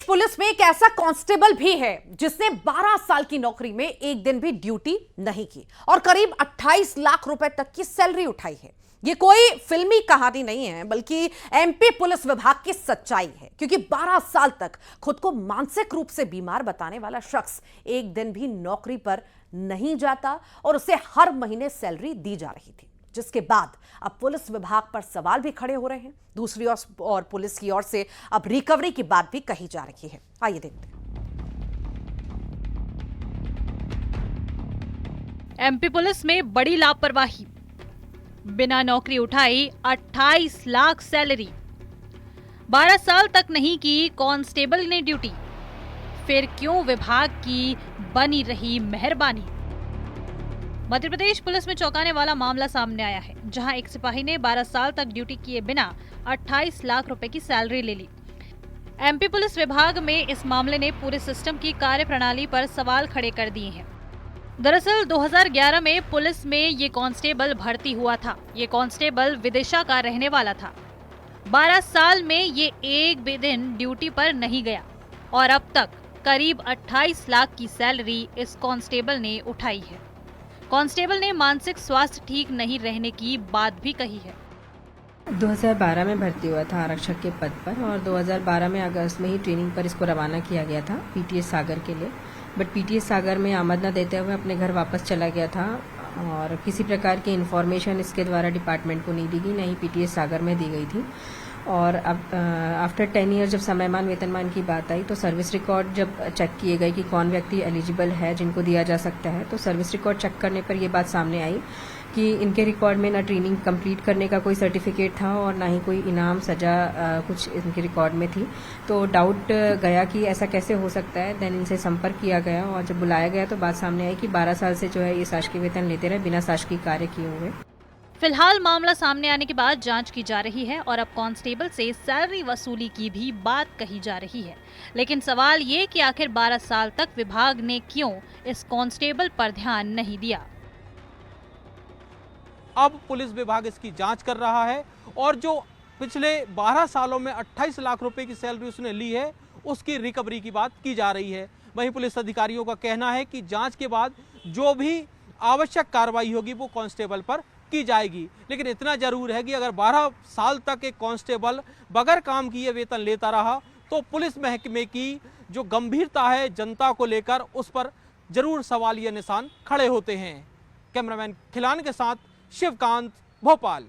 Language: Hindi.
पुलिस में एक ऐसा कांस्टेबल भी है जिसने 12 साल की नौकरी में एक दिन भी ड्यूटी नहीं की और करीब 28 लाख रुपए तक की सैलरी उठाई है। ये कोई फिल्मी कहानी नहीं है, बल्कि एमपी पुलिस विभाग की सच्चाई है। क्योंकि 12 साल तक खुद को मानसिक रूप से बीमार बताने वाला शख्स एक दिन भी नौकरी पर नहीं जाता और उसे हर महीने सैलरी दी जा रही थी, जिसके बाद अब पुलिस विभाग पर सवाल भी खड़े हो रहे हैं। दूसरी ओर पुलिस की ओर से अब रिकवरी की बात भी कही जा रही है। आइए देखते हैं। एमपी पुलिस में बड़ी लापरवाही, बिना नौकरी उठाई 28 लाख सैलरी। 12 साल तक नहीं की कांस्टेबल ने ड्यूटी, फिर क्यों विभाग की बनी रही मेहरबानी। मध्य प्रदेश पुलिस में चौंकाने वाला मामला सामने आया है, जहां एक सिपाही ने 12 साल तक ड्यूटी किए बिना 28 लाख रुपए की सैलरी ले ली। एमपी पुलिस विभाग में इस मामले ने पूरे सिस्टम की कार्यप्रणाली पर सवाल खड़े कर दिए हैं। दरअसल 2011 में पुलिस में ये कांस्टेबल भर्ती हुआ था। ये कांस्टेबल विदिशा का रहने वाला था। 12 साल में ये एक भी दिन ड्यूटी पर नहीं गया और अब तक करीब 28 लाख की सैलरी इस कांस्टेबल ने उठाई है। कांस्टेबल ने मानसिक स्वास्थ्य ठीक नहीं रहने की बात भी कही है। 2012 में भर्ती हुआ था आरक्षक के पद पर और 2012 में अगस्त में ही ट्रेनिंग पर इसको रवाना किया गया था पीटीएस सागर के लिए। बट पीटीएस सागर में आमद न देते हुए अपने घर वापस चला गया था और किसी प्रकार की इन्फॉर्मेशन इसके द्वारा डिपार्टमेंट को नहीं दी गई, नहीं पीटीएस सागर में दी गई थी। और अब आफ्टर 10 ईयर जब समयमान वेतनमान की बात आई तो सर्विस रिकॉर्ड जब चेक किए गए कि कौन व्यक्ति एलिजिबल है जिनको दिया जा सकता है, तो सर्विस रिकॉर्ड चेक करने पर यह बात सामने आई कि इनके रिकॉर्ड में ना ट्रेनिंग कंप्लीट करने का कोई सर्टिफिकेट था और ना ही कोई इनाम सजा कुछ इनके रिकॉर्ड में थी। तो डाउट गया कि ऐसा कैसे हो सकता है। देन इनसे संपर्क किया गया और जब बुलाया गया तो बात सामने आई कि 12 साल से जो है ये शासकीय वेतन लेते रहे बिना शासकीय कार्य किए हुए। फिलहाल मामला सामने आने के बाद जांच की जा रही है और अब कांस्टेबल से सैलरी वसूली की भी बात कही जा रही है। लेकिन सवाल ये कि आखिर 12 साल तक विभाग ने क्यों इस कांस्टेबल पर ध्यान नहीं दिया। अब पुलिस विभाग इसकी जांच कर रहा है और जो पिछले 12 सालों में 28 लाख रुपए की सैलरी उसने ली है, उसकी रिकवरी की बात की जा रही है। वहीं पुलिस अधिकारियों का कहना है कि जांच के बाद जो भी आवश्यक कार्रवाई होगी वो कांस्टेबल पर की जाएगी। लेकिन इतना जरूर है कि अगर 12 साल तक एक कांस्टेबल बगैर काम किए वेतन लेता रहा तो पुलिस महकमे की जो गंभीरता है जनता को लेकर, उस पर जरूर सवालिया निशान खड़े होते हैं। कैमरामैन खिलान के साथ शिवकांत, भोपाल।